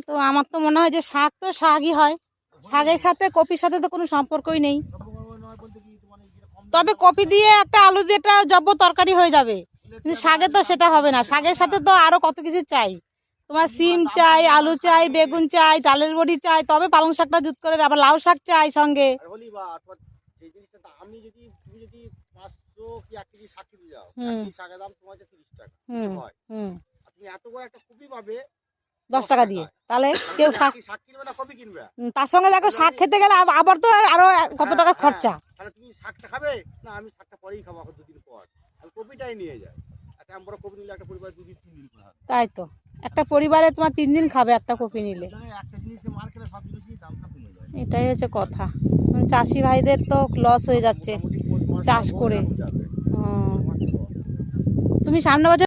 তো আমার তো মনে হয় যে শাক তো শাকই হয়, শাকের সাথে কপির সাথে তো কোনো সম্পর্কই নেই। তবে কপি দিয়ে একটা আলু দিয়ে একটা জব্ব তরকারি হয়ে যাবে, কিন্তু শাকে তো সেটা হবে না। শাকের সাথে তো আরো কত কিছু চাই, তোমার সিম চাই, আলু চাই, বেগুন চাই, ডালের বড়ি চাই, তবে পালং শাকটা জুত করে, আবার লাউ শাক চাই সঙ্গে। 10 টাকা দিয়ে তাহলে কেউ শাক কিনবে না, কপি কিনবে। তার সঙ্গে দেখো শাক খেতে গেলে আবার তো আরো কত টাকা খরচা। তাহলে তুমি শাকটা খাবে না? আমি শাকটা পরেই খাবো, এখন 2 দিন পর আমি কপিটাই নিয়ে যাই। একটা বড় কপি নিলে একটা পরিবার 2 দিন 3 দিন খাবে। তাই তো, একটা পরিবারে তোমার 3 দিন খাবে একটা কপি নিলে। একটা জিনিসে মার্কেটে সব জিনিসই দামটা কমে যায়। এটাই হচ্ছে কথা। চাষি ভাইদের তো লস হয়ে যাচ্ছে চাষ করে। তুমি সামনে বছর